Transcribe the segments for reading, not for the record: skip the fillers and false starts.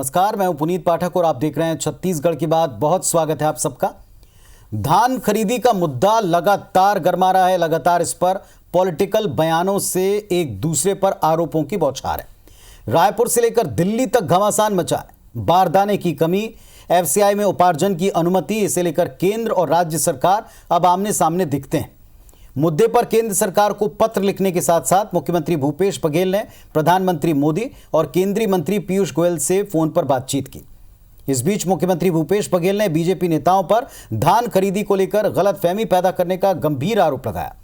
नमस्कार, मैं हूं पुनीत पाठक और आप देख रहे हैं छत्तीसगढ़ की बात। बहुत स्वागत है आप सबका। धान खरीदी का मुद्दा लगातार गर्मा रहा है। लगातार इस पर पॉलिटिकल बयानों से एक दूसरे पर आरोपों की बौछार है। रायपुर से लेकर दिल्ली तक घमासान मचा है। बारदाने की कमी, एफसीआई में उपार्जन की अनुमति, इसे लेकर केंद्र और राज्य सरकार अब आमने सामने दिखते हैं। मुद्दे पर केंद्र सरकार को पत्र लिखने के साथ साथ मुख्यमंत्री भूपेश बघेल ने प्रधानमंत्री मोदी और केंद्रीय मंत्री पीयूष गोयल से फोन पर बातचीत की। इस बीच मुख्यमंत्री भूपेश बघेल ने बीजेपी नेताओं पर धान खरीदी को लेकर गलतफहमी पैदा करने का गंभीर आरोप लगाया।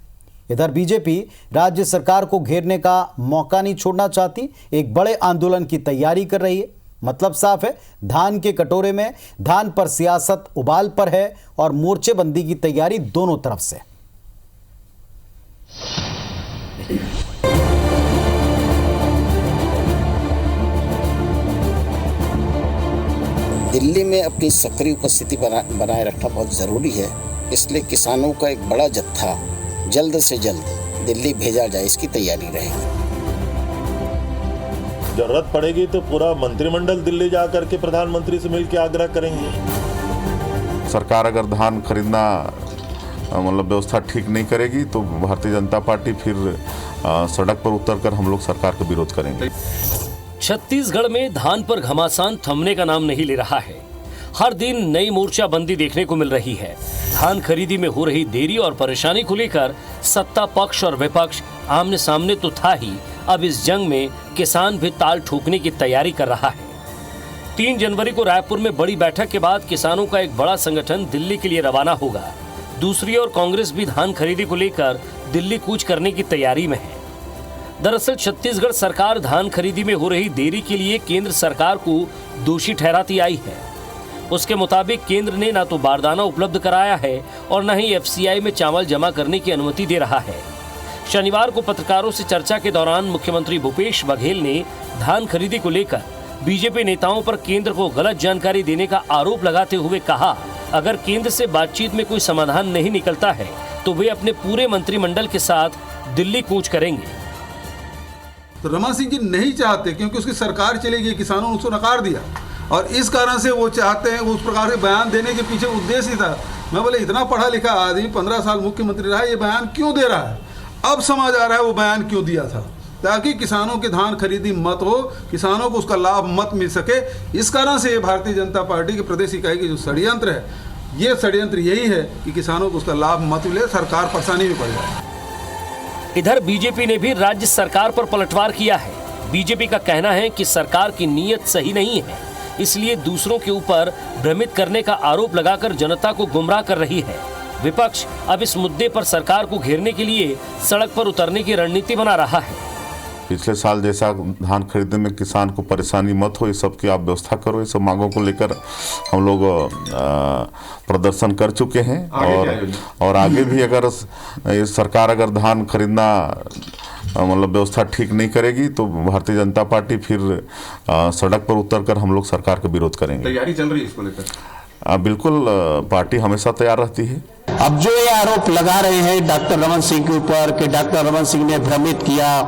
इधर बीजेपी राज्य सरकार को घेरने का मौका नहीं छोड़ना चाहती, एक बड़े आंदोलन की तैयारी कर रही है। मतलब साफ है, धान के कटोरे में धान पर सियासत उबाल पर है और मोर्चेबंदी की तैयारी दोनों तरफ से। दिल्ली में अपनी सक्रिय उपस्थिति बनाए रखना बहुत ज़रूरी है। इसलिए किसानों का एक बड़ा जत्था जल्द से जल्द दिल्ली भेजा जाए, इसकी तैयारी रहेगी। जरूरत पड़ेगी तो पूरा मंत्रिमंडल दिल्ली जा करके प्रधानमंत्री से मिल के आग्रह करेंगे। सरकार अगर धान खरीदना व्यवस्था ठीक नहीं करेगी तो भारतीय जनता पार्टी फिर सड़क पर उतरकर हम लोग सरकार का विरोध करेंगे। छत्तीसगढ़ में धान पर घमासान थमने का नाम नहीं ले रहा है। हर दिन नई मोर्चाबंदी देखने को मिल रही है। धान खरीदी में हो रही देरी और परेशानी को लेकर सत्ता पक्ष और विपक्ष आमने सामने तो था ही, अब इस जंग में किसान भी ताल ठोकने की तैयारी कर रहा है। 3 जनवरी को रायपुर में बड़ी बैठक के बाद किसानों का एक बड़ा संगठन दिल्ली के लिए रवाना होगा। दूसरी ओर कांग्रेस भी धान खरीदी को लेकर दिल्ली कूच करने की तैयारी में है। दरअसल छत्तीसगढ़ सरकार धान खरीदी में हो रही देरी के लिए केंद्र सरकार को दोषी ठहराती आई है। उसके मुताबिक केंद्र ने ना तो बारदाना उपलब्ध कराया है और न ही एफसीआई में चावल जमा करने की अनुमति दे रहा है। शनिवार को पत्रकारों से चर्चा के दौरान मुख्यमंत्री भूपेश बघेल ने धान खरीदी को लेकर बीजेपी नेताओं पर केंद्र को गलत जानकारी देने का आरोप लगाते हुए कहा, अगर केंद्र से बातचीत में कोई समाधान नहीं निकलता है तो वे अपने पूरे मंत्रिमंडल के साथ दिल्ली कूच करेंगे। तो रमन सिंह जी नहीं चाहते, क्योंकि उसकी सरकार चली गई, किसानों ने उसको नकार दिया और इस कारण से वो चाहते हैं। उस प्रकार के बयान देने के पीछे उद्देश्य था। मैं बोले, इतना पढ़ा लिखा आदमी 15 साल मुख्यमंत्री रहा, ये बयान क्यों दे रहा है? अब समझ आ रहा है वो बयान क्यों दिया था, ताकि किसानों की धान खरीदी मत हो, किसानों को उसका लाभ मत मिल सके। इस कारण से ये भारतीय जनता पार्टी की प्रदेश इकाई की जो षड्यंत्र है, ये षड्यंत्र यही है कि किसानों को उसका लाभ मत मिले, सरकार परेशानी में पड़ जाए। इधर बीजेपी ने भी राज्य सरकार पर पलटवार किया है। बीजेपी का कहना है कि सरकार की नीयत सही नहीं है, इसलिए दूसरों के ऊपर भ्रमित करने का आरोप लगाकर जनता को गुमराह कर रही है। विपक्ष अब इस मुद्दे पर सरकार को घेरने के लिए सड़क पर उतरने की रणनीति बना रहा है। पिछले साल जैसा धान खरीदने में किसान को परेशानी मत हो, इस सब की आप व्यवस्था करो। इस सब मांगों को लेकर हम लोग प्रदर्शन कर चुके हैं और आगे भी अगर सरकार अगर धान खरीदना व्यवस्था ठीक नहीं करेगी तो भारतीय जनता पार्टी फिर सड़क पर उतरकर हम लोग सरकार का विरोध करेंगे। तैयारी चल रही है इसको लेकर? बिल्कुल, पार्टी हमेशा तैयार रहती है। अब जो ये आरोप लगा रहे हैं डॉक्टर रमन सिंह के ऊपर कि डॉक्टर रमन सिंह ने भ्रमित किया,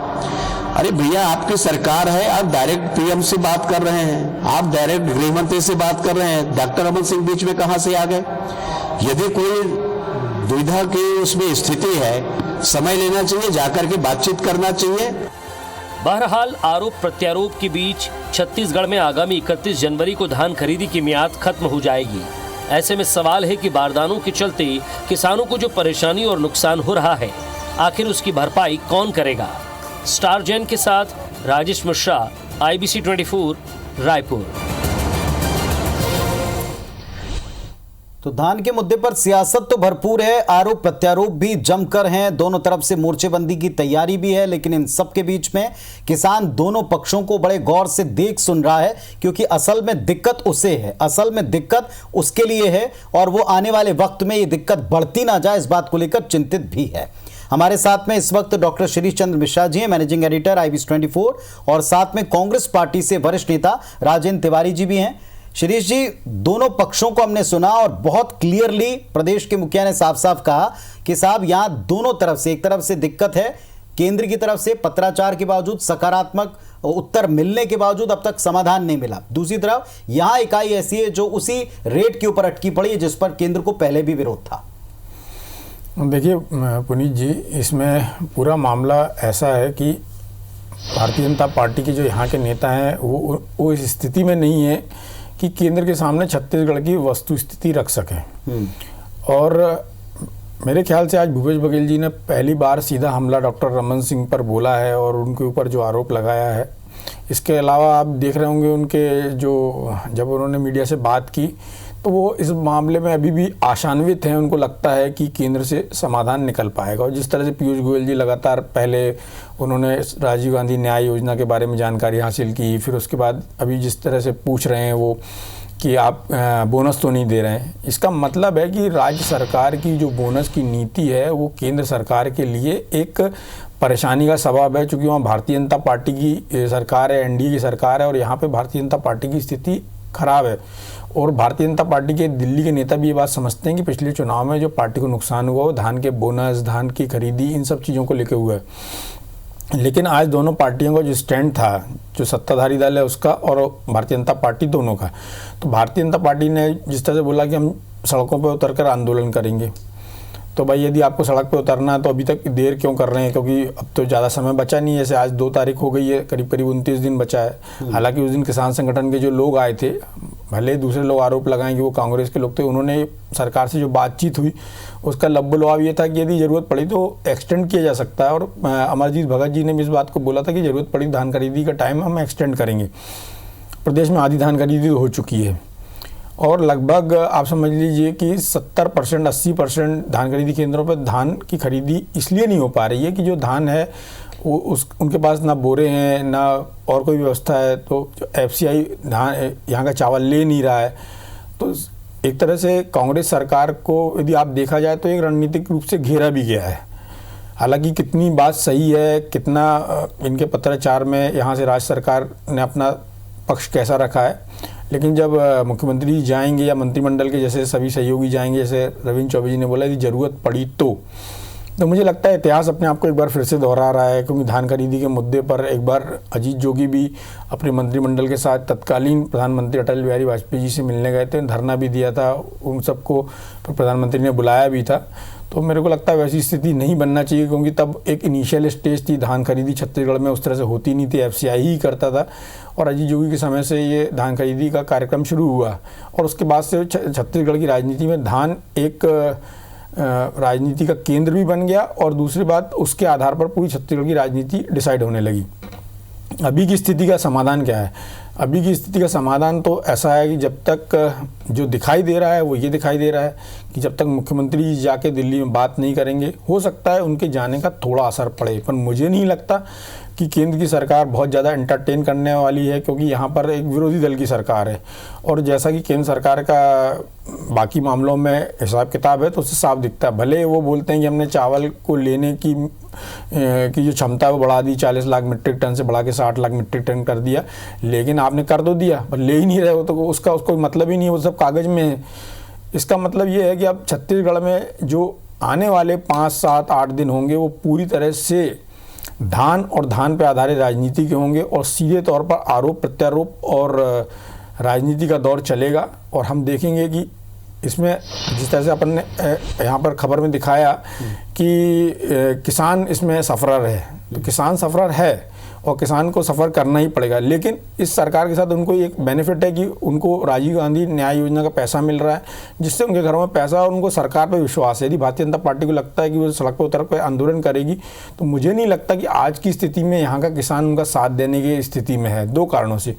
अरे भैया, आपकी सरकार है, आप डायरेक्ट पीएम से बात कर रहे हैं, आप डायरेक्ट गृह मंत्री से बात कर रहे हैं। डॉक्टर रमन सिंह बीच में कहां से आ गए? यदि कोई दुविधा की उसमें स्थिति है, समय लेना चाहिए, जाकर के बातचीत करना चाहिए। बहरहाल आरोप प्रत्यारोप के बीच छत्तीसगढ़ में आगामी 31 जनवरी को धान खरीदी की मियाद खत्म हो जाएगी। ऐसे में सवाल है कि बारदानों के चलते किसानों को जो परेशानी और नुकसान हो रहा है, आखिर उसकी भरपाई कौन करेगा? स्टार जैन के साथ राजेश मिश्रा, IBC 24, रायपुर। तो धान के मुद्दे पर सियासत तो भरपूर है, आरोप प्रत्यारोप भी जमकर हैं, दोनों तरफ से मोर्चेबंदी की तैयारी भी है। लेकिन इन सब के बीच में किसान दोनों पक्षों को बड़े गौर से देख सुन रहा है, क्योंकि असल में दिक्कत उसे है, असल में दिक्कत उसके लिए है और वो आने वाले वक्त में ये दिक्कत बढ़ती ना जाए, इस बात को लेकर चिंतित भी है। हमारे साथ में इस वक्त डॉक्टर शिरीष चंद्र मिश्रा जी हैं, मैनेजिंग एडिटर IBC 24, और साथ में कांग्रेस पार्टी से वरिष्ठ नेता राजेंद्र तिवारी जी भी हैं। शिरीष जी, दोनों पक्षों को हमने सुना और बहुत क्लियरली प्रदेश के मुखिया ने साफ साफ कहा कि साहब, यहां दोनों तरफ से, एक तरफ से दिक्कत है केंद्र की तरफ से पत्राचार के बावजूद, सकारात्मक उत्तर मिलने के बावजूद अब तक समाधान नहीं मिला। दूसरी तरफ यहां इकाई ऐसी है जो उसी रेट के ऊपर अटकी पड़ी है जिस पर केंद्र को पहले भी विरोध था। देखिए पुनीत जी, इसमें पूरा मामला ऐसा है कि भारतीय जनता पार्टी के जो यहाँ के नेता हैं वो इस स्थिति में नहीं है कि केंद्र के सामने छत्तीसगढ़ की वस्तु स्थिति रख सकें। और मेरे ख्याल से आज भूपेश बघेल जी ने पहली बार सीधा हमला डॉक्टर रमन सिंह पर बोला है और उनके ऊपर जो आरोप लगाया है। इसके अलावा आप देख रहे होंगे उनके जब उन्होंने मीडिया से बात की तो वो इस मामले में अभी भी आशान्वित हैं। उनको लगता है कि केंद्र से समाधान निकल पाएगा। और जिस तरह से पीयूष गोयल जी लगातार पहले उन्होंने राजीव गांधी न्याय योजना के बारे में जानकारी हासिल की, फिर उसके बाद अभी जिस तरह से पूछ रहे हैं वो कि आप बोनस तो नहीं दे रहे हैं, इसका मतलब है कि राज्य सरकार की जो बोनस की नीति है वो केंद्र सरकार के लिए एक परेशानी का सबब है। चूँकि वहाँ भारतीय जनता पार्टी की सरकार है, एनडीए की सरकार है और यहाँ पे भारतीय जनता पार्टी की स्थिति खराब है। और भारतीय जनता पार्टी के दिल्ली के नेता भी ये बात समझते हैं कि पिछले चुनाव में जो पार्टी को नुकसान हुआ वो धान के बोनस, धान की खरीदी, इन सब चीज़ों को लेकर हुआ है। लेकिन आज दोनों पार्टियों का जो स्टैंड था, जो सत्ताधारी दल है उसका और भारतीय जनता पार्टी दोनों का, तो भारतीय जनता पार्टी ने जिस तरह से बोला कि हम सड़कों पर उतरकर आंदोलन करेंगे, तो भाई यदि आपको सड़क पे उतरना है तो अभी तक देर क्यों कर रहे हैं, क्योंकि अब तो ज़्यादा समय बचा नहीं है। जैसे आज 2 तारीख हो गई है, करीब 29 दिन बचा है। हालांकि उस दिन किसान संगठन के जो लोग आए थे, भले दूसरे लोग आरोप लगाएं कि वो कांग्रेस के लोग थे, उन्होंने सरकार से जो बातचीत हुई उसका लब्बलवाब ये था कि यदि ज़रूरत पड़ी तो एक्सटेंड किया जा सकता है। और अमरजीत भगत जी ने भी इस बात को बोला था कि ज़रूरत पड़ी धान खरीदी का टाइम हम एक्सटेंड करेंगे। प्रदेश में आधी धान खरीदी हो चुकी है और लगभग आप समझ लीजिए कि 70% 80% धान खरीदी केंद्रों पर धान की खरीदी इसलिए नहीं हो पा रही है कि जो धान है वो उनके पास ना बोरे हैं ना और कोई व्यवस्था है। तो एफसीआई धान यहाँ का चावल ले नहीं रहा है। तो एक तरह से कांग्रेस सरकार को यदि आप देखा जाए तो एक रणनीतिक रूप से घेरा भी गया है। हालांकि कितनी बात सही है, कितना इनके पत्राचार में यहाँ से राज्य सरकार ने अपना पक्ष कैसा रखा है, लेकिन जब मुख्यमंत्री जाएंगे या मंत्रिमंडल के जैसे सभी सहयोगी जाएंगे, जैसे रविंद्र चौबे जी ने बोला यदि ज़रूरत पड़ी तो मुझे लगता है इतिहास अपने आप को एक बार फिर से दोहरा रहा है। क्योंकि धान खरीदी के मुद्दे पर एक बार अजीत जोगी भी अपने मंत्रिमंडल के साथ तत्कालीन प्रधानमंत्री अटल बिहारी वाजपेयी जी से मिलने गए थे, धरना भी दिया था, उन सबको प्रधानमंत्री ने बुलाया भी था। तो मेरे को लगता है वैसी स्थिति नहीं बनना चाहिए, क्योंकि तब एक इनिशियल स्टेज थी, धान खरीदी छत्तीसगढ़ में उस तरह से होती नहीं थी, एफसीआई ही करता था। और अजीत जोगी के समय से ये धान खरीदी का कार्यक्रम शुरू हुआ और उसके बाद से छत्तीसगढ़ की राजनीति में धान एक राजनीति का केंद्र भी बन गया और दूसरी बात उसके आधार पर पूरी छत्तीसगढ़ की राजनीति डिसाइड होने लगी। अभी की स्थिति का समाधान क्या है? अभी की स्थिति का समाधान तो ऐसा है कि जब तक जो दिखाई दे रहा है वो ये दिखाई दे रहा है कि जब तक मुख्यमंत्री जाके दिल्ली में बात नहीं करेंगे, हो सकता है उनके जाने का थोड़ा असर पड़े, पर मुझे नहीं लगता कि केंद्र की सरकार बहुत ज़्यादा एंटरटेन करने वाली है, क्योंकि यहाँ पर एक विरोधी दल की सरकार है। और जैसा कि केंद्र सरकार का बाकी मामलों में हिसाब किताब है तो उससे साफ दिखता है। भले वो बोलते हैं कि हमने चावल को लेने की जो क्षमता है वो बढ़ा दी, 40 लाख मीट्रिक टन से बढ़ा के 60 लाख मीट्रिक टन कर दिया, लेकिन आपने कर दो दिया पर ले ही नहीं रहे हो, तो उसका कोई मतलब ही नहीं है, वो सब कागज़ में है। इसका मतलब ये है कि अब छत्तीसगढ़ में जो आने वाले 5, 7, 8 दिन होंगे वो पूरी तरह से धान और धान पर आधारित राजनीति के होंगे और सीधे तौर पर आरोप प्रत्यारोप और राजनीति का दौर चलेगा। और हम देखेंगे कि इसमें जिस तरह से अपन ने यहाँ पर खबर में दिखाया कि किसान इसमें सफ़रर है, तो किसान सफ़रर है और किसान को सफ़र करना ही पड़ेगा। लेकिन इस सरकार के साथ उनको एक बेनिफिट है कि उनको राजीव गांधी न्याय योजना का पैसा मिल रहा है, जिससे उनके घरों में पैसा और उनको सरकार पर विश्वास है। यदि भारतीय जनता पार्टी को लगता है कि वो सड़क पर उतर कर आंदोलन करेगी, तो मुझे नहीं लगता कि आज की स्थिति में यहाँ का किसान उनका साथ देने की स्थिति में है। 2 कारणों से,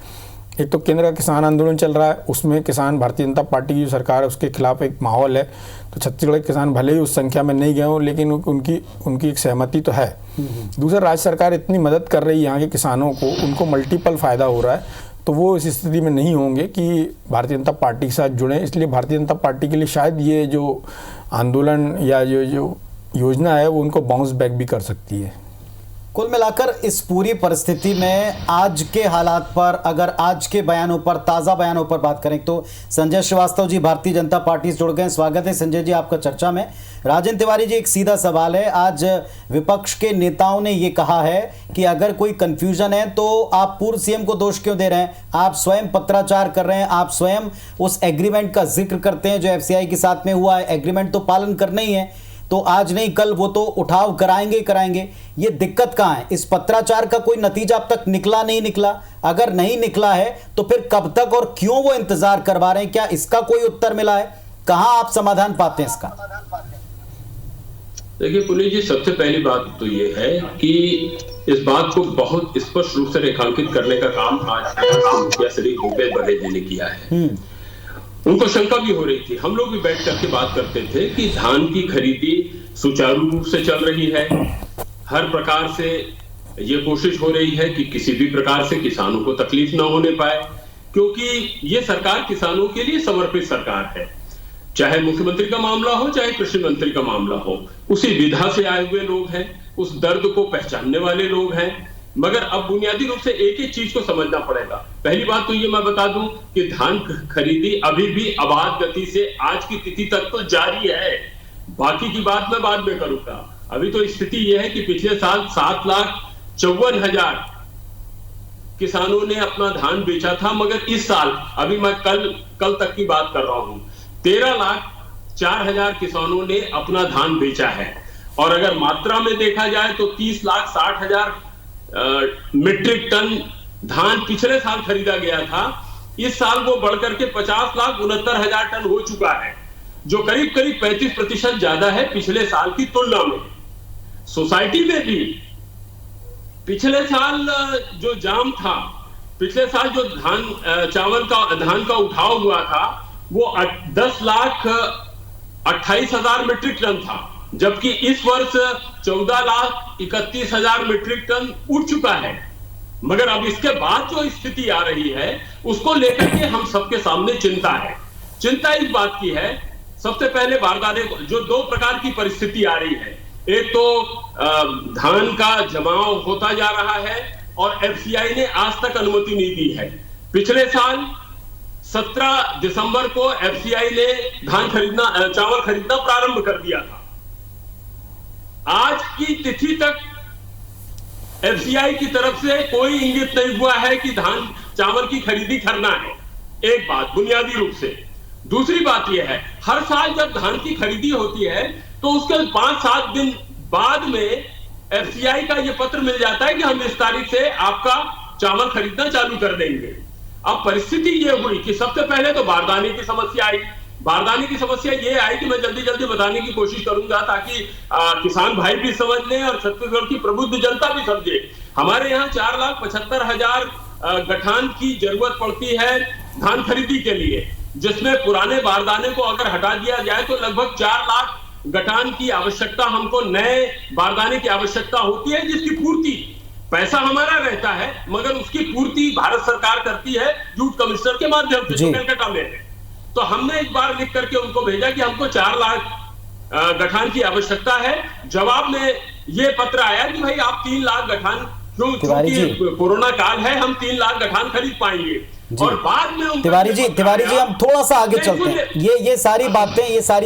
एक तो केंद्र का किसान आंदोलन चल रहा है, उसमें किसान भारतीय जनता पार्टी की जो सरकार है उसके खिलाफ एक माहौल है, तो छत्तीसगढ़ के किसान भले ही उस संख्या में नहीं गए हों लेकिन उनकी एक सहमति तो है। दूसरा, राज्य सरकार इतनी मदद कर रही है यहाँ के किसानों को, उनको मल्टीपल फ़ायदा हो रहा है, तो वो इस स्थिति में नहीं होंगे कि भारतीय जनता पार्टी के साथ जुड़ें। इसलिए भारतीय जनता पार्टी के लिए शायद ये जो आंदोलन या जो योजना है वो उनको बाउंस बैक भी कर सकती है। कुल मिलाकर इस पूरी परिस्थिति में आज के हालात पर, अगर आज के बयानों पर, ताज़ा बयानों पर बात करें तो संजय श्रीवास्तव जी भारतीय जनता पार्टी से जुड़ गए हैं। स्वागत है संजय जी आपका चर्चा में। राजेंद्र तिवारी जी, एक सीधा सवाल है, आज विपक्ष के नेताओं ने ये कहा है कि अगर कोई कंफ्यूजन है तो आप पूर्व सीएम को दोष क्यों दे रहे हैं, आप स्वयं पत्राचार कर रहे हैं, आप स्वयं उस एग्रीमेंट का जिक्र करते हैं जो एफसीआई के साथ में हुआ है, एग्रीमेंट तो पालन करना ही है, तो आज नहीं कल वो तो उठाव कराएंगे। ये दिक्कत कहाँ है? इस पत्राचार का कोई नतीजा अब तक निकला नहीं निकला? अगर नहीं निकला है तो फिर कब तक और क्यों वो इंतजार करवा रहे हैं? क्या इसका कोई उत्तर मिला है? कहाँ आप समाधान पाते हैं इसका? देखिए पुनीत जी, सबसे पहली बात तो ये है कि इस बात को बहुत स्पष्ट रूप से रेखांकित करने का काम आज मुखिया श्री भूपेश बघेल जी ने किया है। उनको शंका भी हो रही थी, हम लोग भी बैठ करके बात करते थे कि धान की खरीदी सुचारू रूप से चल रही है, हर प्रकार से ये कोशिश हो रही है कि किसी भी प्रकार से किसानों को तकलीफ ना होने पाए, क्योंकि ये सरकार किसानों के लिए समर्पित सरकार है। चाहे मुख्यमंत्री का मामला हो, चाहे कृषि मंत्री का मामला हो, उसी विधा से आए हुए लोग हैं, उस दर्द को पहचानने वाले लोग हैं। मगर अब बुनियादी रूप से एक ही चीज को समझना पड़ेगा। पहली बात तो ये मैं बता दूं कि धान खरीदी अभी भी अबाध गति से आज की तिथि तक तो जारी है। बाकी की बात मैं बाद में करूंगा। अभी तो स्थिति यह है कि पिछले साल 7,54,000 किसानों ने अपना धान बेचा था, मगर इस साल अभी मैं कल तक की बात कर रहा हूं, 13,04,000 किसानों ने अपना धान बेचा है। और अगर मात्रा में देखा जाए तो 30,60,000 मीट्रिक टन धान पिछले साल खरीदा गया था। इस साल वो बढ़कर के 50,69,000 टन हो चुका है, जो करीब 35% ज्यादा है पिछले साल की तुलना में। सोसाइटी में भी पिछले साल जो जाम था, पिछले साल जो धान का उठाव हुआ था वो 10,28,000 मीट्रिक टन था, जबकि इस वर्ष 14,31,000 मीट्रिक टन उठ चुका है। मगर अब इसके बाद जो स्थिति आ रही है उसको लेकर के हम सबके सामने चिंता है। चिंता इस बात की है, सबसे पहले बारदाने जो दो प्रकार की परिस्थिति आ रही है, एक तो धान का जमाव होता जा रहा है और एफसीआई ने आज तक अनुमति नहीं दी है। पिछले साल 17 दिसंबर को एफसीआई ने चावल खरीदना प्रारंभ कर दिया था। आज की तिथि तक एफसीआई की तरफ से कोई इंगित नहीं हुआ है कि चावल की खरीदी करना है। एक बात बुनियादी रूप से। दूसरी बात यह है, हर साल जब धान की खरीदी होती है तो उसके 5-7 दिन बाद में एफसीआई का यह पत्र मिल जाता है कि हम इस तारीख से आपका चावल खरीदना चालू कर देंगे। अब परिस्थिति यह हुई कि सबसे पहले तो बारदाने की समस्या आई। बारदाने की समस्या ये आई कि मैं जल्दी बताने की कोशिश करूंगा ताकि किसान भाई भी समझ लें और छत्तीसगढ़ की प्रबुद्ध जनता भी समझे। हमारे यहाँ 4,75,000 गठान की जरूरत पड़ती है धान खरीदी के लिए, जिसमें पुराने बारदाने को अगर हटा दिया जाए तो लगभग 4 लाख गठान की आवश्यकता, हमको नए बारदाने की आवश्यकता होती है, जिसकी पूर्ति पैसा हमारा रहता है मगर उसकी पूर्ति भारत सरकार करती है जूट कमिश्नर के माध्यम से, जो कलकत्ता में है। तो हमने एक बार लिख करके उनको भेजा कि हमको 4 लाख गठान की आवश्यकता है। जवाब में ये पत्र आया कि भाई आप 3 लाख गठान, क्योंकि कोरोना काल है, हम 3 लाख गठान खरीद पाएंगे। और बाद में तिवारी जी हम थोड़ा सा आगे चलते हैं। ये सारी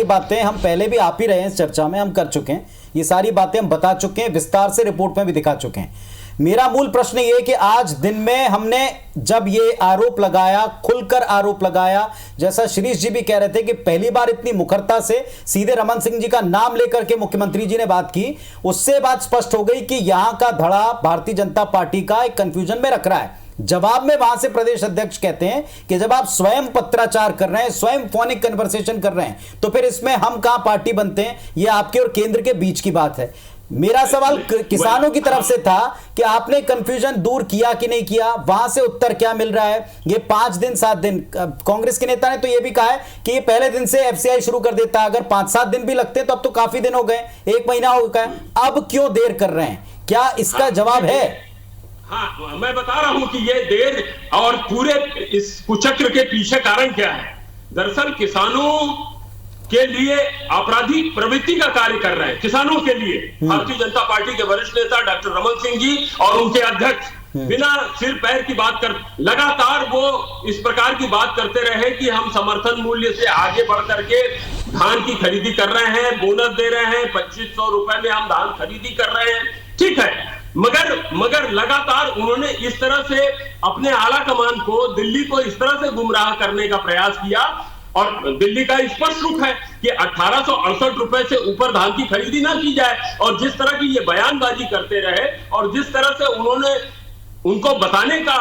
बातें हम पहले भी आप ही रहे हैं, इस चर्चा में हम कर चुके हैं, ये सारी बातें हम बता चुके हैं, विस्तार से रिपोर्ट में भी दिखा चुके हैं। मेरा मूल प्रश्न ये है कि आज दिन में हमने जब ये आरोप लगाया, खुलकर आरोप लगाया, जैसा शिरीष जी भी कह रहे थे कि पहली बार इतनी मुखरता से सीधे रमन सिंह जी का नाम लेकर के मुख्यमंत्री जी ने बात की, उससे बात स्पष्ट हो गई कि यहां का धड़ा भारतीय जनता पार्टी का एक कंफ्यूजन में रख रहा है। जवाब में वहां से प्रदेश अध्यक्ष कहते हैं कि जब आप स्वयं पत्राचार कर रहे हैं, स्वयं फोनिक कन्वर्सेशन कर रहे हैं, तो फिर इसमें हम कहां पार्टी बनते हैं? ये आपके और केंद्र के बीच की बात है। मेरा सवाल किसानों की तरफ से था कि आपने कंफ्यूजन दूर किया कि नहीं किया, वहां से उत्तर क्या मिल रहा है? ये 5 दिन 7 दिन, कांग्रेस के नेता ने तो ये भी कहा है कि ये पहले दिन से एफसीआई शुरू कर देता है, अगर 5-7 दिन भी लगते तो अब तो काफी दिन हो गए, 1 महीना हो गया, अब क्यों देर कर रहे हैं? क्या इसका जवाब है? हाँ, मैं बता रहा हूं कि ये देर और पूरे इस कुचक्र के पीछे कारण क्या है। दरअसल किसानों के लिए आपराधिक प्रवृत्ति का कार्य कर रहे हैं, किसानों के लिए। भारतीय जनता पार्टी के वरिष्ठ नेता डॉक्टर रमन सिंह जी और उनके अध्यक्ष बिना सिर पैर की बात कर लगातार वो इस प्रकार की बात करते रहे कि हम समर्थन मूल्य से आगे बढ़ करके धान की खरीदी कर रहे हैं, बोनस दे रहे हैं, 2500 रुपए में हम धान खरीदी कर रहे हैं। ठीक है, मगर लगातार उन्होंने इस तरह से अपने आला कमान को, दिल्ली को इस तरह से गुमराह करने का प्रयास किया। और दिल्ली का स्पष्ट रुख है कि 1868 रुपए से ऊपर धान की खरीदी ना की जाए। और जिस तरह की ये बयानबाजी करते रहे और जिस तरह से उन्होंने उनको बताने का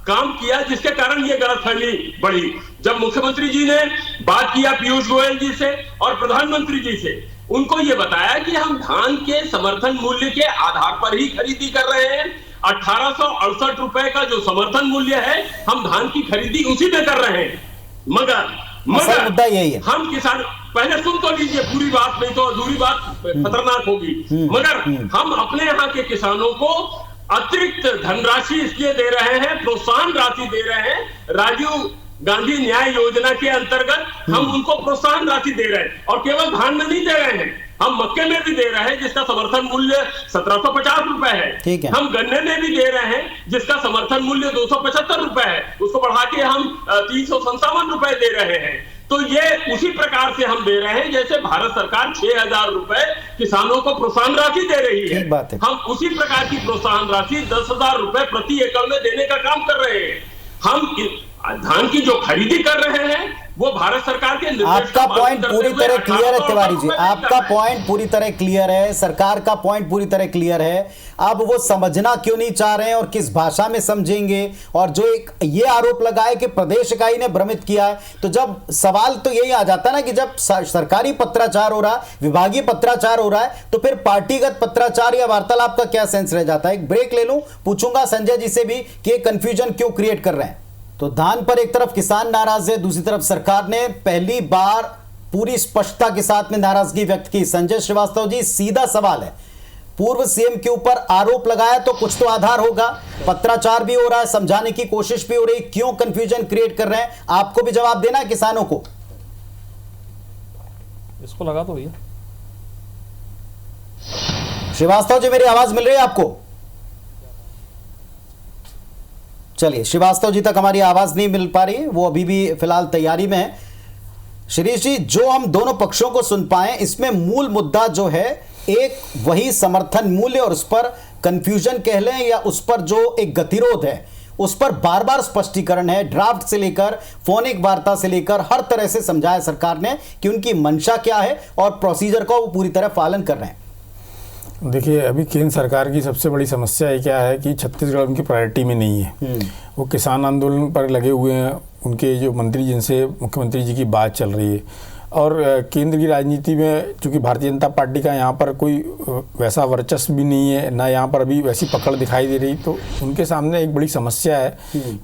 काम किया, जिसके कारण ये गलतफहमी बढ़ी। जब मुख्यमंत्री जी ने बात किया पीयूष गोयल जी से और प्रधानमंत्री जी से, उनको ये बताया कि हम धान के समर्थन मूल्य के आधार पर ही खरीदी कर रहे हैं। 1868 रुपए का जो समर्थन मूल्य है, हम धान की खरीदी उसी में कर रहे हैं। मगर मुद्दा यही है, हम किसान, पहले सुन तो लीजिए पूरी बात, नहीं तो अधूरी बात खतरनाक होगी। मगर हम अपने यहाँ के किसानों को अतिरिक्त धनराशि इसलिए दे रहे हैं, प्रोत्साहन राशि दे रहे हैं। राजीव गांधी न्याय योजना के अंतर्गत हम उनको प्रोत्साहन राशि दे रहे हैं। और केवल धान में नहीं दे रहे हैं, हम मक्के में भी दे रहे हैं जिसका समर्थन मूल्य 1750 रुपए है। हम गन्ने में भी दे रहे हैं जिसका समर्थन मूल्य 275 रुपए है, उसको बढ़ा के हम 357 रुपए दे रहे हैं। तो ये उसी प्रकार से हम दे रहे हैं जैसे भारत सरकार 6000 रुपए किसानों को प्रोत्साहन राशि दे रही है। हम उसी प्रकार की प्रोत्साहन राशि 10,000 रुपए प्रति एकड़ में देने का काम कर रहे हैं। हम धान की जो खरीदी कर रहे हैं वो भारत सरकार के निर्देश। आपका पॉइंट पूरी तरह क्लियर है तिवारी जी, आपका पॉइंट पूरी तरह क्लियर है, सरकार का पॉइंट पूरी तरह क्लियर है। अब वो समझना क्यों नहीं चाह रहे हैं और किस भाषा में समझेंगे? और जो एक ये आरोप लगाए कि प्रदेश इकाई ने भ्रमित किया है, तो जब सवाल तो यही आ जाता है ना कि जब सरकारी पत्राचार हो रहा है, विभागीय पत्राचार हो रहा है, तो फिर पार्टीगत पत्राचार या वार्तालाप का क्या सेंस रह जाता है? एक ब्रेक ले लूं, पूछूंगा संजय जी से भी कि कंफ्यूजन क्यों क्रिएट कर रहे हैं। तो धान पर एक तरफ किसान नाराज है, दूसरी तरफ सरकार ने पहली बार पूरी स्पष्टता के साथ में नाराजगी व्यक्त की। संजय श्रीवास्तव जी, सीधा सवाल है, पूर्व सीएम के ऊपर आरोप लगाया तो कुछ तो आधार होगा, पत्राचार भी हो रहा है, समझाने की कोशिश भी हो रही, क्यों कंफ्यूजन क्रिएट कर रहे हैं? आपको भी जवाब देना है किसानों को। इसको लगा दो भैया। श्रीवास्तव जी, मेरी आवाज मिल रही है आपको? चलिए, श्रीवास्तव जी तक हमारी आवाज नहीं मिल पा रही, वो अभी भी फिलहाल तैयारी में है। शिरीष जी, जो हम दोनों पक्षों को सुन पाए, इसमें मूल मुद्दा जो है एक वही समर्थन मूल्य और उस पर कंफ्यूजन कह लें या उस पर जो एक गतिरोध है, उस पर बार बार स्पष्टीकरण है। ड्राफ्ट से लेकर फोनिक वार्ता से लेकर हर तरह से समझाया सरकार ने कि उनकी मंशा क्या है और प्रोसीजर का वो पूरी तरह पालन कर रहे हैं। देखिए, अभी केंद्र सरकार की सबसे बड़ी समस्या ये क्या है कि छत्तीसगढ़ उनकी प्रायोरिटी में नहीं है। वो किसान आंदोलन पर लगे हुए हैं, उनके जो मंत्री जिनसे मुख्यमंत्री जी की बात चल रही है। और केंद्र की राजनीति में चूंकि भारतीय जनता पार्टी का यहाँ पर कोई वैसा वर्चस्व भी नहीं है, ना यहाँ पर अभी वैसी पकड़ दिखाई दे रही, तो उनके सामने एक बड़ी समस्या है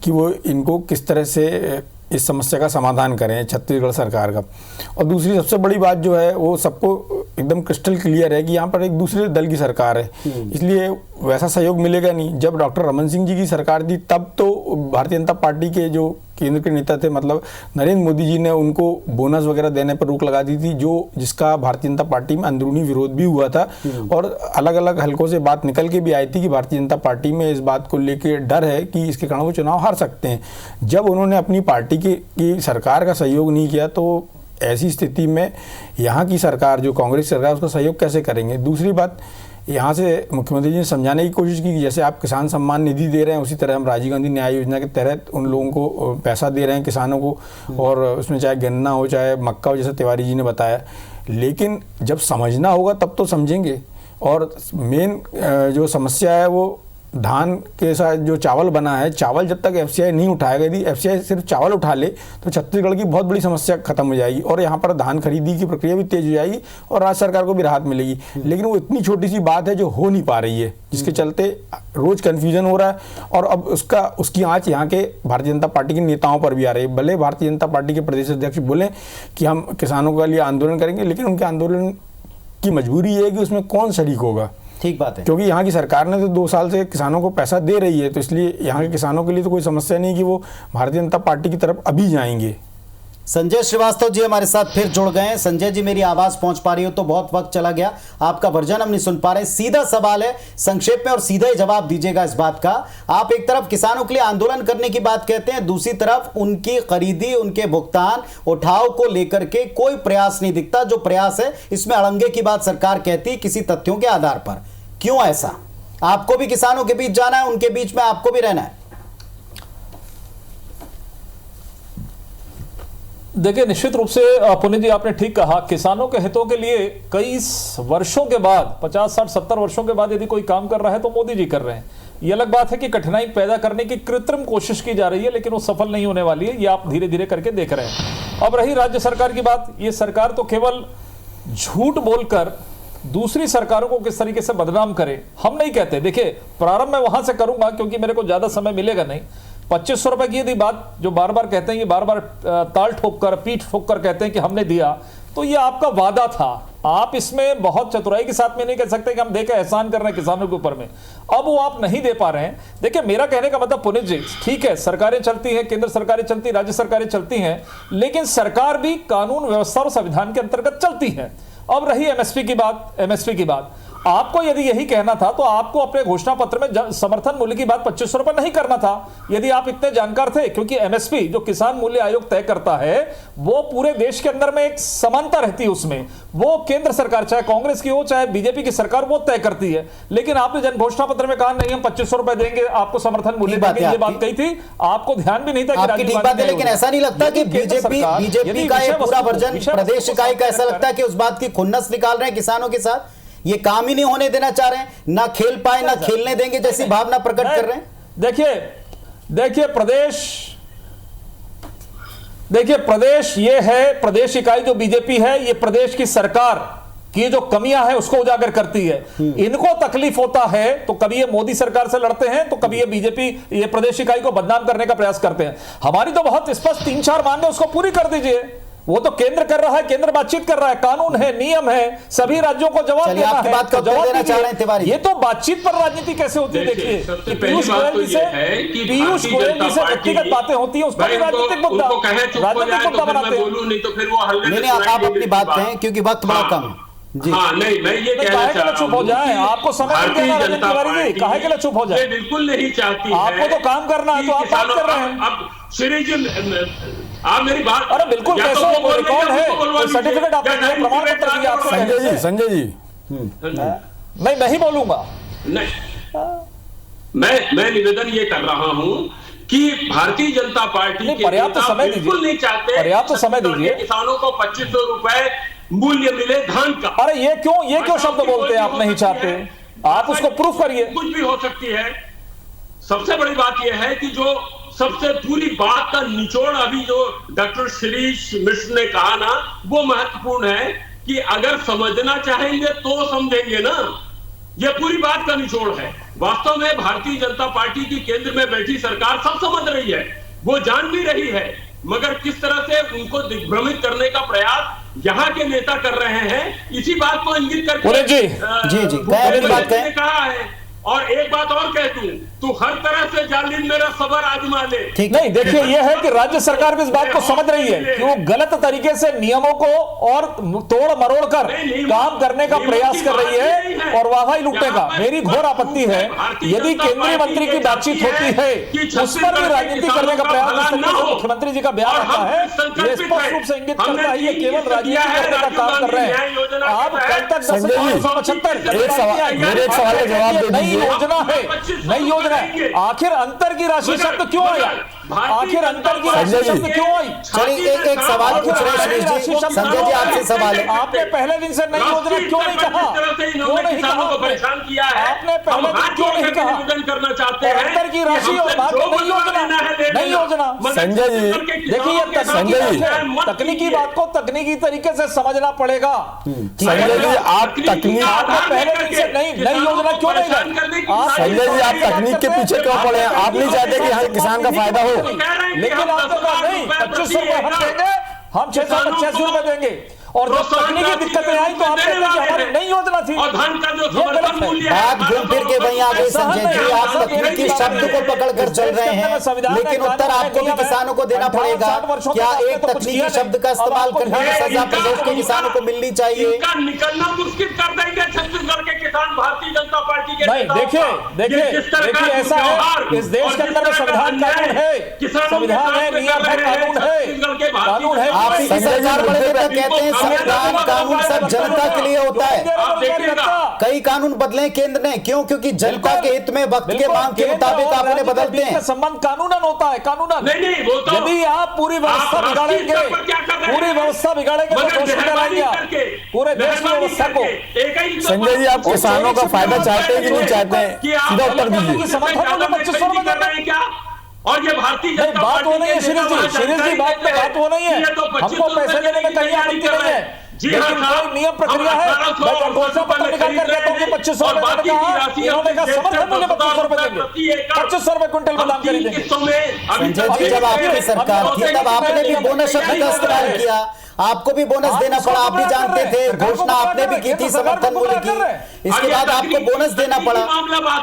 कि वो इनको किस तरह से इस समस्या का समाधान करें छत्तीसगढ़ सरकार का। और दूसरी सबसे बड़ी बात जो है वो सबको एकदम क्रिस्टल क्लियर है कि यहाँ पर एक दूसरे दल की सरकार है, इसलिए वैसा सहयोग मिलेगा नहीं। जब डॉक्टर रमन सिंह जी की सरकार थी तब तो भारतीय जनता पार्टी के जो केंद्र के नेता थे, मतलब नरेंद्र मोदी जी ने उनको बोनस वगैरह देने पर रोक लगा दी थी, जो जिसका भारतीय जनता पार्टी में अंदरूनी विरोध भी हुआ था और अलग अलग हलकों से बात निकल के भी आई थी कि भारतीय जनता पार्टी में इस बात को लेकर डर है कि इसके कारण वो चुनाव हार सकते हैं। जब उन्होंने अपनी पार्टी की सरकार का सहयोग नहीं किया तो ऐसी स्थिति में यहाँ की सरकार जो कांग्रेस सरकार उसका सहयोग कैसे करेंगे? दूसरी बात, यहाँ से मुख्यमंत्री जी ने समझाने की कोशिश की कि जैसे आप किसान सम्मान निधि दे रहे हैं उसी तरह हम राजीव गांधी न्याय योजना के तहत उन लोगों को पैसा दे रहे हैं किसानों को, और उसमें चाहे गन्ना हो चाहे मक्का हो, जैसे तिवारी जी ने बताया। लेकिन जब समझना होगा तब तो समझेंगे। और मेन जो समस्या है वो धान के साथ जो चावल बना है, चावल जब तक एफसीआई नहीं उठाएगा, यदि एफसीआई सिर्फ चावल उठा ले तो छत्तीसगढ़ की बहुत बड़ी समस्या खत्म हो जाएगी और यहाँ पर धान खरीदी की प्रक्रिया भी तेज हो जाएगी और राज्य सरकार को भी राहत मिलेगी। लेकिन वो इतनी छोटी सी बात है जो हो नहीं पा रही है, जिसके चलते रोज कन्फ्यूजन हो रहा है। और अब उसकी आँच यहाँ के भारतीय जनता पार्टी के नेताओं पर भी आ रही है। भले भारतीय जनता पार्टी के प्रदेश अध्यक्ष बोले कि हम किसानों के लिए आंदोलन करेंगे, लेकिन उनके आंदोलन की मजबूरी है कि उसमें कौन शरीक होगा। ठीक बात है, क्योंकि यहाँ की सरकार ने तो 2 साल से किसानों को पैसा दे रही है, तो इसलिए यहाँ के किसानों के लिए तो कोई समस्या नहीं कि वो भारतीय जनता पार्टी की तरफ अभी जाएंगे। संजय श्रीवास्तव जी हमारे साथ फिर जुड़ गए हैं। संजय जी, मेरी आवाज पहुंच पा रही हो तो बहुत वक्त चला गया, आपका वर्जन हम नहीं सुन पा रहे। सीधा सवाल है, संक्षेप में और सीधा ही जवाब दीजिएगा इस बात का। आप एक तरफ किसानों के लिए आंदोलन करने की बात कहते हैं, दूसरी तरफ उनकी खरीदी, उनके भुगतान, उठाव को लेकर के कोई प्रयास नहीं दिखता। जो प्रयास है इसमें अड़ंगे की बात सरकार कहती है किसी तथ्यों के आधार पर। क्यों ऐसा? आपको भी किसानों के बीच जाना है, उनके बीच में आपको भी रहना है। देखिए, निश्चित रूप से पुनीत जी आपने ठीक कहा, किसानों के हितों के लिए कई वर्षों के बाद, 50, 60, 70 वर्षों के बाद यदि कोई काम कर रहा है तो मोदी जी कर रहे हैं। ये अलग बात है कि कठिनाई पैदा करने की कृत्रिम कोशिश की जा रही है, लेकिन वो सफल नहीं होने वाली है। ये आप धीरे धीरे करके देख रहे हैं। अब रही राज्य सरकार की बात, ये सरकार तो केवल झूठ बोलकर दूसरी सरकारों को किस तरीके से बदनाम करे हम नहीं कहते। देखिए, प्रारंभ मैं वहां से करूंगा क्योंकि मेरे को ज्यादा समय मिलेगा नहीं। 2500 रुपए की यदि बात जो बार बार कहते हैं, ये बार बार ताल ठोक कर, पीठ ठोक कर कहते हैं कि हमने दिया, तो ये आपका वादा था। आप इसमें बहुत चतुराई के साथ में नहीं कह सकते कि हम देकर एहसान कर रहे हैं किसानों के ऊपर में, अब वो आप नहीं दे पा रहे हैं। देखिए, मेरा कहने का मतलब पुनीत जी, ठीक है, सरकारें चलती हैं, केंद्र सरकारें चलती, राज्य सरकारें चलती हैं, लेकिन सरकार भी कानून व्यवस्था और संविधान के अंतर्गत चलती है। अब रही एमएसपी की बात, आपको यदि यही कहना था तो आपको अपने घोषणा पत्र में समर्थन मूल्य की बात 2500 रुपए नहीं करना था, यदि आप इतने जानकार थे। क्योंकि एमएसपी जो किसान मूल्य आयोग तय करता है, वो पूरे देश के अंदर में एक समानता रहती है उसमें। वो केंद्र सरकार, चाहे कांग्रेस की हो चाहे बीजेपी की सरकार, वो तय करती है। लेकिन आपने जन घोषणा पत्र में कहा नहीं, हम 2500 रुपए देंगे, आपको समर्थन मूल्य देंगे, ये बात कही थी। आपको ध्यान भी नहीं था कि ठीक बात है, लेकिन ऐसा नहीं लगता कि बीजेपी का एक पूरा वर्जन, प्रदेश इकाई का ऐसा लगता है कि उस बात की खुन्नस निकाल रहे हैं किसानों के साथ, ये काम ही नहीं होने देना चाह रहे हैं, ना खेल पाए ना खेलने देंगे जैसी भावना प्रकट कर रहे हैं। देखिए प्रदेश ये है, प्रदेश इकाई जो बीजेपी है, ये प्रदेश की सरकार की जो कमियां है उसको उजागर करती है। इनको तकलीफ होता है तो कभी ये मोदी सरकार से लड़ते हैं, तो कभी ये बीजेपी, ये प्रदेश इकाई को बदनाम करने का प्रयास करते हैं। हमारी तो बहुत स्पष्ट 3-4 मांगे, उसको पूरी कर दीजिए। वो तो केंद्र कर रहा है, केंद्र बातचीत कर रहा है, कानून है, नियम है, सभी राज्यों को जवाब देना है। बात का जवाब देना चाह रहे हैं तिवारी। ये तो बातचीत पर राजनीति कैसे होती है? देखिए, पीयूष गोयल जी से व्यक्तिगत बातें होती है, उस पर राजनीतिक मुद्दा बनाते हैं। नहीं, आप अपनी बात कहें क्योंकि वक्त बड़ा कम है जी। हाँ, नहीं, मैं ये कहना चाह रहा हूं, चुप हो जाए, आपको समय काहे के लिए चुप हो जाए? बिल्कुल नहीं चाहती, आपको तो काम करना है, तो आप बात कर रहे हैं। अब श्री जी, आप मेरी बात, अरे बिल्कुल, कैसे रिकॉर्ड है, सर्टिफिकेट आपने प्रमाण पत्र दिया आपको। संजय जी नहीं, मैं ही बोलूंगा। नहीं, मैं निवेदन ये कर रहा हूं कि भारतीय जनता पार्टी के पर्याप्त समय बिल्कुल नहीं चाहते, पर्याप्त समय दीजिए, किसानों को 2500 रुपए मूल्य मिले धान का। अरे ये क्यों शब्द बोलते हैं? आप नहीं चाहते, आप उसको प्रूफ करिए। कुछ भी हो सकती है। सबसे बड़ी बात यह है कि जो सबसे पूरी बात का निचोड़ अभी जो डॉक्टर शिरीष मिश्र ने कहा ना, वो महत्वपूर्ण है कि अगर समझना चाहेंगे तो समझेंगे ना। ये पूरी बात का निचोड़ है। वास्तव में भारतीय जनता पार्टी की केंद्र में बैठी सरकार सब समझ रही है, वो जान भी रही है, मगर किस तरह से उनको दिग्भ्रमित करने का प्रयास यहाँ के नेता कर रहे हैं, इसी बात को इंगित करके जी कहा है। और एक बात और कह दूं, तू हर तरह से जालिम मेरा सबर आजमा ले। नहीं, देखिए, यह है कि राज्य सरकार भी इस बात को समझ रही है कि वो गलत तरीके से नियमों को और तोड़ मरोड़ कर काम करने का प्रयास कर रही है और वाहवाही लूटने का। मेरी घोर आपत्ति है यदि केंद्रीय मंत्री की बातचीत होती है उस पर भी राजनीति करने का प्रयास, मुख्यमंत्री जी का बयान आता है, ये स्पष्ट रूप से इंगित करता है ये केवल राजनीति करने का काम कर रहे हैं। आप कल तक 10,975 एक सवाल का जवाब दे दीजिए। नई योजना है, आखिर अंतर की राशि शब्द क्यों आया? आखिर अंतर की राशि शब्द क्यों आई? चलिए एक सवाल पूछ रहे हैं जी, संजय जी आपसे सवाल है। आपने पहले दिन से नई योजना क्यों नहीं कहा? क्यों नहीं कहा? परेशान किया है, आपने पहले दिन क्यों नहीं कहा? करना चाहते हैं अंतर की राशि और नई योजना। संजय जी देखिए, संजय जी तकनीकी बात को तकनीकी तरीके से समझना पड़ेगा। संजय जी आप तकनीक, पहले दिन से नई योजना क्यों नहीं लाई? संजय जी आप तकनीक के पीछे क्यों पड़े हैं? आप नहीं चाहते कि हर किसान का फायदा हो? लेकिन आपने कहा नहीं, 2500 रुपए हम देंगे, हम 685 रुपए देंगे। और जब तकनीकी दिक्कतें आई तो आपने कहा कि हमारी नई योजना थी। और धान का जो ये गलत समर्थन है। मूल्य बात घूम फिर के वहीं आ गई संजय जी, आप तकनीकी शब्द को पकड़ कर चल रहे हैं, लेकिन उत्तर आपको भी किसानों को देना पड़ेगा। क्या एक तकनीकी शब्द का इस्तेमाल करने की सजा प्रदेश के किसानों को मिलनी चाहिए? इनका निकलना मुश्किल कर देंगे छत्तीसगढ़ के किसान भारतीय जनता पार्टी के नहीं, देखिए ऐसा है, इस देश के अंदर संविधान कानून है, संविधान है, नियम है, कानून है। आप ही की सरकार बड़े नेता कहते हैं संविधान कानून सब जनता के लिए होता है। कई कानून बदले केंद्र ने, क्यों? क्योंकि जनता के हित में वक्त के मांग के मुताबिक आप उन्हें बदलते हैं। संबंध कानूनन होता है, कानूनन। नहीं, वो तो यदि आप पूरी व्यवस्था बिगाड़ेंगे, पूरी व्यवस्था बिगाड़ेंगे तो दोषी कराएंगे आप पूरे देश की व्यवस्था को। संजय जी, आप किसानों का फायदा चाहते हैं कि नहीं चाहते हैं? सीधा उत्तर दीजिए। समर्थन मूल्य 2500 रुपए कर रहे हैं क्या? और ये भारतीय जनता बात हो नहीं है शिरीष जी, बात हो नहीं है। हमको पैसे लेने में कहीं आपत्ति नहीं है, लेकिन कोई नियम प्रक्रिया है। मैं घोषणा पत्र निकाल कर कहता हूँ कि 2500 रुपए मैंने कहा, इन्होंने कहा समर्थन मूल्य 2500 रुपए देंगे, 2500 रुपए क्विंटल में दाम खरीदेंगे। संजय जी, जब आपकी सरकार थी तब आपने भी बोनस शब्द का इस्तेमाल किया, आपको भी बोनस देना पड़ा, आप भी जानते थे, घोषणा आपने भी की थी समर्थन मूल्य की, इसके बाद आपको बोनस देना पड़ा।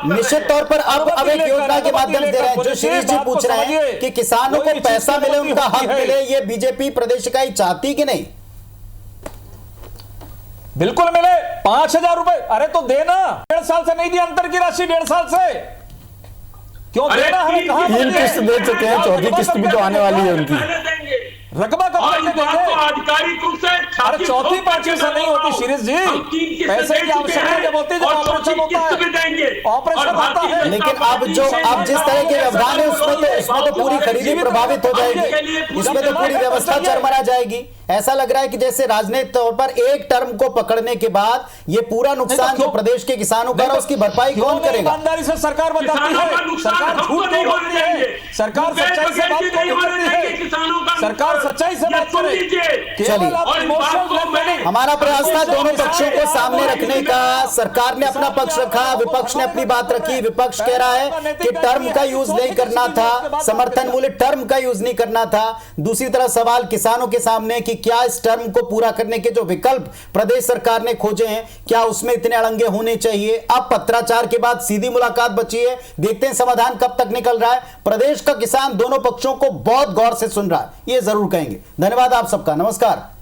निश्चित तौर पर अब एक योजना के माध्यम से दे रहे हैं। जो शिरीष जी पूछ रहे हैं कि किसानों को पैसा मिले, उनका हक मिले, ये बीजेपी प्रदेश इकाई चाहती कि नहीं? बिल्कुल मिले। 5000 रुपए, अरे तो देना। 1.5 साल से नहीं दी अंतर की राशि, 1.5 साल से क्यों देना? हमें कहां 3 किस्त दे चुके हैं, चौथी किस्त भी तो आने वाली है उनकी। रकबा कब तक देंगे? आधिकारिक रूप से अरे चौथी पांचवी से नहीं होती शिरीष जी, पैसे की आवश्यकता जब होती है, जब ऑपरेशन होता है, ऑपरेशन होता है। लेकिन अब जिस तरह के व्यवधान है उसमें तो पूरी खरीदी प्रभावित हो जाएगी, इसमें तो पूरी व्यवस्था चरमरा जाएगी। ऐसा लग रहा है कि जैसे राजनीतिक तौर पर एक टर्म को पकड़ने के बाद ये पूरा नुकसान जो प्रदेश के किसानों का है उसकी भरपाई कौन करेगा? ईमानदारी से सरकार बताती है, सरकार झूठ नहीं बोलती है, सरकार सच्चाई से बात नहीं करती है, सरकार सच्चाई से बात करे। चलिए, हमारा प्रयास था दोनों पक्षों को सामने रखने का। सरकार ने अपना पक्ष रखा, विपक्ष ने अपनी बात रखी। विपक्ष कह रहा है कि टर्म का यूज नहीं करना था, समर्थन मूल्य टर्म का यूज नहीं करना था। दूसरी तरफ सवाल किसानों के सामने कि क्या इस टर्म को पूरा करने के जो विकल्प प्रदेश सरकार ने खोजे हैं, क्या उसमें इतने अड़ंगे होने चाहिए? अब पत्राचार के बाद सीधी मुलाकात बची है, देखते हैं समाधान कब तक निकल रहा है। प्रदेश का किसान दोनों पक्षों को बहुत गौर से सुन रहा है, ये जरूर कहेंगे। धन्यवाद आप सबका, नमस्कार।